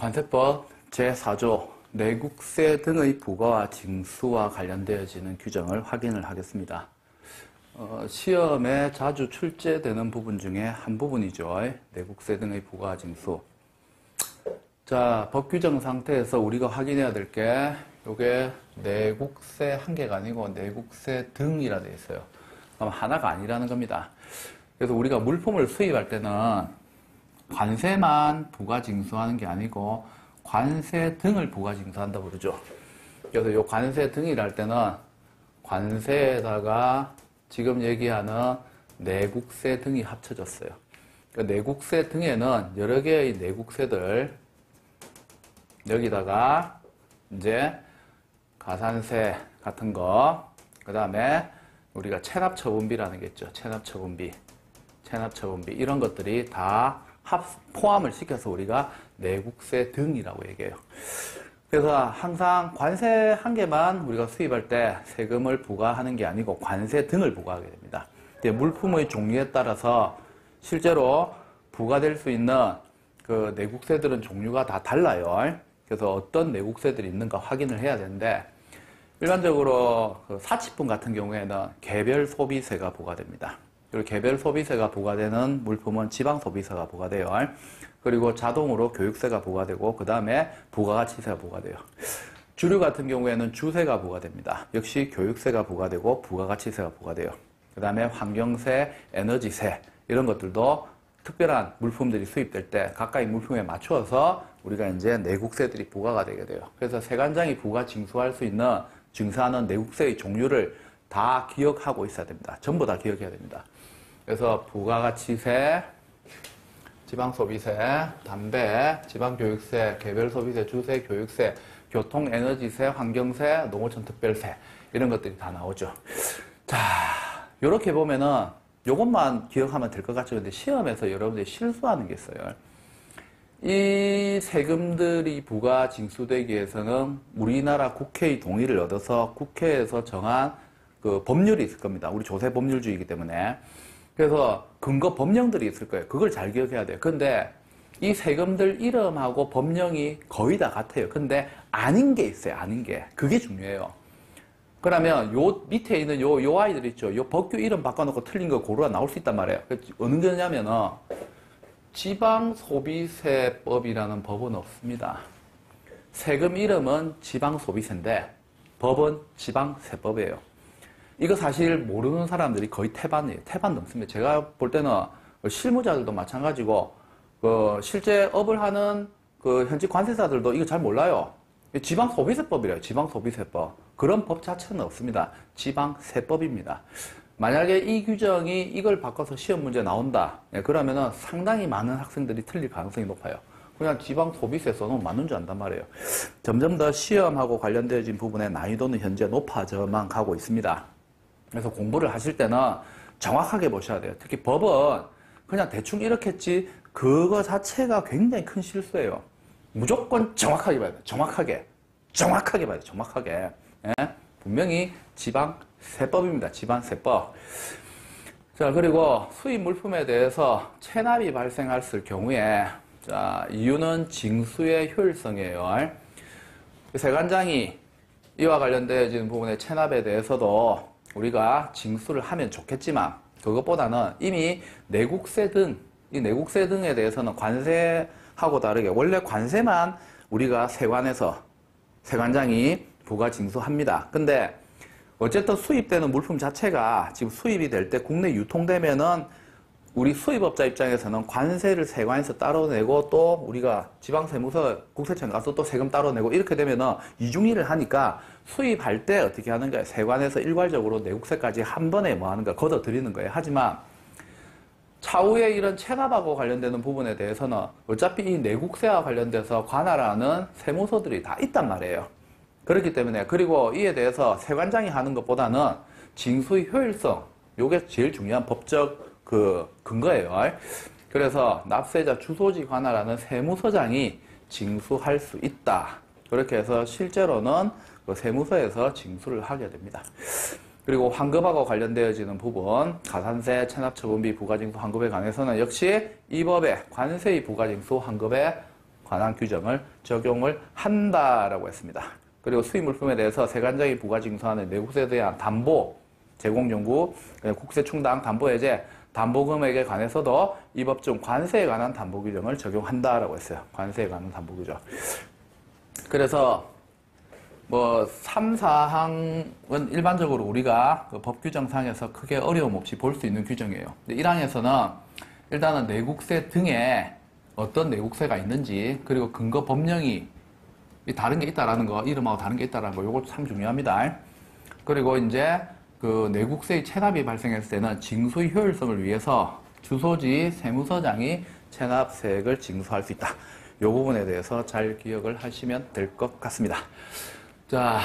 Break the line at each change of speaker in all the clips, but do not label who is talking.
관세법 제4조 내국세 등의 부과와 징수와 관련되어지는 규정을 확인을 하겠습니다. 시험에 자주 출제되는 부분 중에 한 부분이죠. 내국세 등의 부과와 징수. 자, 법 규정 상태에서 우리가 확인해야 될 게 요게 내국세 한 개가 아니고 내국세 등이라 되어 있어요. 그럼 하나가 아니라는 겁니다. 그래서 우리가 물품을 수입할 때는 관세만 부과징수하는 게 아니고 관세 등을 부과징수한다고 그러죠. 그래서 이 관세 등이라 할 때는 관세에다가 지금 얘기하는 내국세 등이 합쳐졌어요. 그러니까 내국세 등에는 여러 개의 내국세들 여기다가 이제 가산세 같은 거, 그 다음에 우리가 체납처분비라는 게 있죠. 체납처분비 이런 것들이 다 포함을 시켜서 우리가 내국세 등이라고 얘기해요. 그래서 항상 관세 한 개만 우리가 수입할 때 세금을 부과하는 게 아니고 관세 등을 부과하게 됩니다. 물품의 종류에 따라서 실제로 부과될 수 있는 그 내국세들은 종류가 다 달라요. 그래서 어떤 내국세들이 있는가 확인을 해야 되는데, 일반적으로 그 사치품 같은 경우에는 개별 소비세가 부과됩니다. 그리고 개별 소비세가 부과되는 물품은 지방 소비세가 부과돼요. 그리고 자동으로 교육세가 부과되고, 그 다음에 부가가치세가 부과돼요. 주류 같은 경우에는 주세가 부과됩니다. 역시 교육세가 부과되고 부가가치세가 부과돼요. 그 다음에 환경세, 에너지세 이런 것들도 특별한 물품들이 수입될 때 가까이 물품에 맞추어서 우리가 이제 내국세들이 부과가 되게 돼요. 그래서 세관장이 부과 징수할 수 있는 징수하는 내국세의 종류를 다 기억하고 있어야 됩니다. 전부 다 기억해야 됩니다. 그래서 부가가치세, 지방소비세, 담배, 지방교육세, 개별소비세, 주세, 교육세, 교통에너지세, 환경세, 농어촌 특별세 이런 것들이 다 나오죠. 자, 이렇게 보면은 요것만 기억하면 될 것 같죠. 근데 시험에서 여러분들이 실수하는 게 있어요. 이 세금들이 부과 징수되기 위해서는 우리나라 국회의 동의를 얻어서 국회에서 정한 그 법률이 있을 겁니다. 우리 조세 법률주의이기 때문에. 그래서 근거 법령들이 있을 거예요. 그걸 잘 기억해야 돼요. 근데 이 세금들 이름하고 법령이 거의 다 같아요. 근데 아닌 게 있어요. 아닌 게. 그게 중요해요. 그러면 요 밑에 있는 요 아이들 있죠. 요 법규 이름 바꿔놓고 틀린 거 고루가 나올 수 있단 말이에요. 어느 거냐면은 지방소비세법이라는 법은 없습니다. 세금 이름은 지방소비세인데 법은 지방세법이에요. 이거 사실 모르는 사람들이 거의 태반이에요. 태반 넘습니다. 제가 볼 때는 실무자들도 마찬가지고 실제 업을 하는 그 현직 관세사들도 이거 잘 몰라요. 지방소비세법이래요. 지방소비세법. 그런 법 자체는 없습니다. 지방세법입니다. 만약에 이 규정이 이걸 바꿔서 시험 문제 나온다. 그러면은 상당히 많은 학생들이 틀릴 가능성이 높아요. 그냥 지방소비세 써놓으면 맞는 줄 안단 말이에요. 점점 더 시험하고 관련되어진 부분의 난이도는 현재 높아져만 가고 있습니다. 그래서 공부를 하실 때는 정확하게 보셔야 돼요. 특히 법은 그냥 대충 이렇게 했지 그거 자체가 굉장히 큰 실수예요. 무조건 정확하게 봐야 돼요. 정확하게 봐야 돼요. 정확하게. 예? 분명히 지방세법입니다. 지방세법. 자, 그리고 수입 물품에 대해서 체납이 발생했을 경우에, 자, 이유는 징수의 효율성이에요. 세관장이 이와 관련되어지는 부분의 체납에 대해서도 우리가 징수를 하면 좋겠지만, 그것보다는 이미 내국세 등, 이 내국세 등에 대해서는 관세하고 다르게 원래 관세만 우리가 세관장이 부과 징수합니다. 근데 어쨌든 수입되는 물품 자체가 지금 수입이 될 때 국내 유통되면은 우리 수입업자 입장에서는 관세를 세관에서 따로 내고 또 우리가 지방세무서 국세청 가서 또 세금 따로 내고 이렇게 되면은 이중일을 하니까 수입할 때 어떻게 하는가? 세관에서 일괄적으로 내국세까지 한 번에 뭐 하는가? 걷어들이는 거예요. 하지만 차후에 이런 체납하고 관련되는 부분에 대해서는 어차피 이 내국세와 관련돼서 관할하는 세무서들이 다 있단 말이에요. 그렇기 때문에, 그리고 이에 대해서 세관장이 하는 것보다는 징수의 효율성, 요게 제일 중요한 법적 그 근거예요. 그래서 납세자 주소지 관할하는 세무서장이 징수할 수 있다. 그렇게 해서 실제로는 그 세무서에서 징수를 하게 됩니다. 그리고 환급하고 관련되어지는 부분, 가산세, 체납처분비, 부가징수, 환급에 관해서는 역시 이 법의 관세의 부가징수, 환급의 관한 규정을 적용을 한다라고 했습니다. 그리고 수입물품에 대해서 세관적인 부가징수하는 내국세에 대한 담보, 제공 요구, 국세 충당, 담보 해제, 담보 금액에 관해서도 이 법 중 관세에 관한 담보 규정을 적용한다라고 했어요. 관세에 관한 담보 규정. 그래서 뭐 3, 4항은 일반적으로 우리가 그 법 규정상에서 크게 어려움 없이 볼 수 있는 규정이에요. 1항에서는 일단은 내국세 등에 어떤 내국세가 있는지, 그리고 근거 법령이 다른 게 있다라는 거, 이름하고 다른 게 있다라는 거, 요거 참 중요합니다. 그리고 이제 그 내국세의 체납이 발생했을 때는 징수의 효율성을 위해서 주소지 세무서장이 체납세액을 징수할 수 있다. 요 부분에 대해서 잘 기억을 하시면 될 것 같습니다. 자,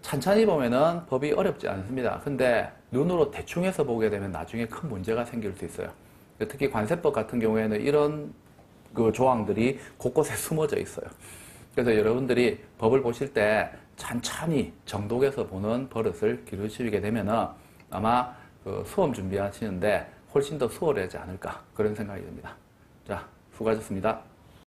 찬찬히 보면은 법이 어렵지 않습니다. 근데 눈으로 대충 해서 보게 되면 나중에 큰 문제가 생길 수 있어요. 특히 관세법 같은 경우에는 이런 그 조항들이 곳곳에 숨어져 있어요. 그래서 여러분들이 법을 보실 때 천천히 정독해서 보는 버릇을 기르시게 되면은 아마 그 수험 준비하시는데 훨씬 더 수월하지 않을까 그런 생각이 듭니다. 자, 수고하셨습니다.